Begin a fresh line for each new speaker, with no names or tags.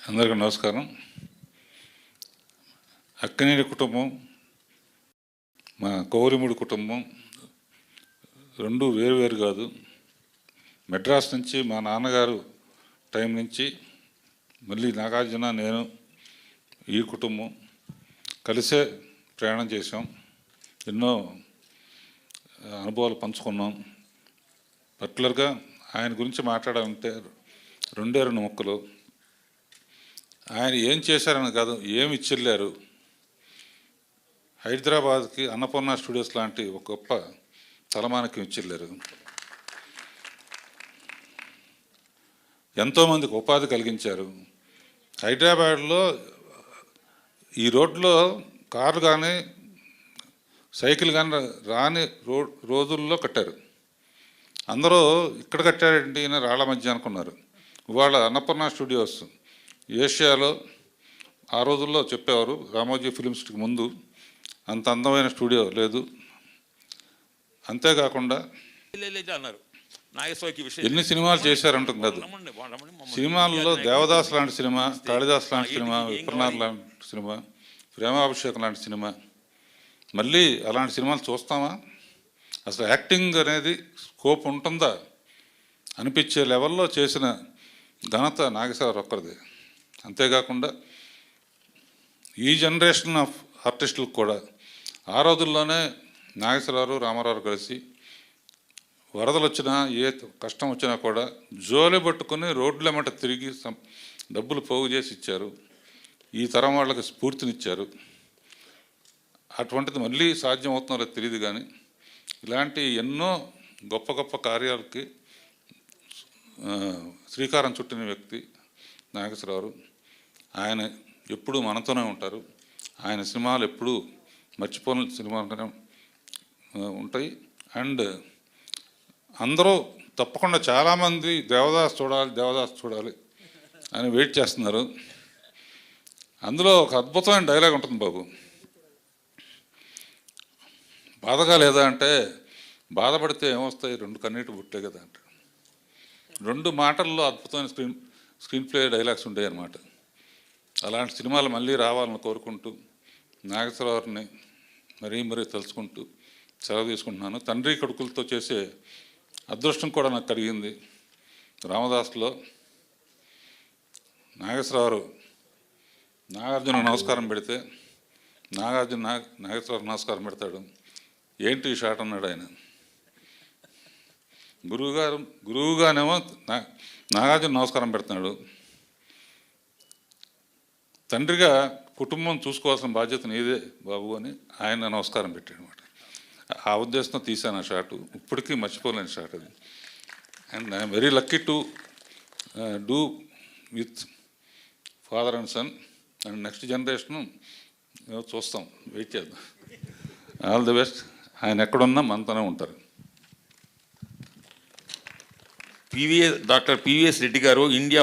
అందరికీ నమస్కారం. అక్కినేని కుటుంబం, మా కోరిముడి కుటుంబం రెండు వేరు కాదు. మెడ్రాస్ నుంచి మా నాన్నగారు టైం నుంచి మళ్ళీ నాగార్జున, నేను, ఈ కుటుంబం కలిసే ప్రయాణం చేసాం. ఎన్నో అనుభవాలు పంచుకున్నాం. పర్టికులర్గా ఆయన గురించి మాట్లాడాలంటే రెండు మొక్కలు. ఆయన ఏం చేశారని కాదు, ఏమి ఇచ్చెళ్ళారు. హైదరాబాద్కి అన్నపూర్ణ స్టూడియోస్ లాంటి ఒక గొప్ప తలమానికి ఇచ్చెళ్ళారు. ఎంతోమందికి ఉపాధి కలిగించారు. హైదరాబాద్లో ఈ రోడ్లో కారు కానీ సైకిల్ కానీ రాని రోజుల్లో కట్టారు. అందరూ ఇక్కడ కట్టారంటే ఈయన రాళ్ల మధ్య అనుకున్నారు. ఇవాళ అన్నపూర్ణ స్టూడియోస్ ఏషియాలో ఆ రోజుల్లో చెప్పేవారు, రామోజీ ఫిలిం సిటీకి ముందు అంత అందమైన స్టూడియో లేదు. అంతేకాకుండా
అన్నారు
ఎన్ని సినిమాలు చేశారంటుంది కాదు. సినిమాల్లో దేవదాస్ లాంటి సినిమా, కాళిదాస్ లాంటి సినిమా, విప్రనాథ్ లాంటి సినిమా, ప్రేమాభిషేకం లాంటి సినిమా, మళ్ళీ అలాంటి సినిమాలు చూస్తామా? అసలు యాక్టింగ్ అనేది స్కోప్ ఉంటుందా అనిపించే లెవెల్లో చేసిన ఘనత నాగేశ్వరరావు ఒక్కరిది. అంతేకాకుండా ఈ జనరేషన్ ఆఫ్ ఆర్టిస్టులకు కూడా ఆ రోజుల్లోనే నాగేశ్వరరావు, రామారావు కలిసి వరదలు వచ్చినా, ఏ కష్టం వచ్చినా కూడా జోలి పట్టుకుని రోడ్లెమ్మట తిరిగి డబ్బులు పోగు చేసి ఇచ్చారు. ఈ తరం వాళ్ళకి స్ఫూర్తినిచ్చారు. అటువంటిది మళ్ళీ సాధ్యం అవుతున్నారో తెలియదు. కానీ ఇలాంటి ఎన్నో గొప్ప గొప్ప కార్యాలకి శ్రీకారం చుట్టిన వ్యక్తి నాగేశ్వరరావు. ఆయన ఎప్పుడూ మనతోనే ఉంటారు. ఆయన సినిమాలు ఎప్పుడూ మర్చిపోని సినిమాలుగానే ఉంటాయి. అండ్ అందరూ తప్పకుండా చాలామంది దేవదాస్ చూడాలి అని వెయిట్ చేస్తున్నారు. అందులో ఒక అద్భుతమైన డైలాగ్ ఉంటుంది బాబు. బాధగా లేదా అంటే, బాధపడితే ఏమొస్తాయి, రెండు కన్నీటి బుట్టే కదా అంటారు. రెండు మాటల్లో అద్భుతమైన స్క్రీన్ ప్లే డైలాగ్స్ ఉండేవి అన్నమాట. అలాంటి సినిమాలు మళ్ళీ రావాలని కోరుకుంటూ నాగేశ్వరరావుని మరీ తలుచుకుంటూ సెలవు తీసుకుంటున్నాను. తండ్రి కొడుకులతో చేసే అదృష్టం కూడా నాకు కలిగింది. రామదాస్లో నాగేశ్వరరావు నాగార్జున నమస్కారం పెడితే నాగేశ్వరరావు నమస్కారం పెడతాడు. ఏంటి ఈ షాట్ అన్నాడు ఆయన. గురువుగానేమో నాగార్జున నమస్కారం పెడుతున్నాడు. తండ్రిగా కుటుంబం చూసుకోవాల్సిన బాధ్యత నీదే బాబు అని ఆయన నమస్కారం పెట్టాడు అనమాట. ఆ ఉద్దేశంతో తీశాను ఆ షాటు. ఇప్పటికీ మర్చిపోలేని షాట్ అది. And I'm very lucky to do with father and son. And next generation చూస్తాం, వెయిట్ చేద్దాం. All the best. ఆయన ఎక్కడున్నా మనతోనే ఉంటారు.
డాక్టర్ పివిఎస్ రెడ్డి గారు ఇండియా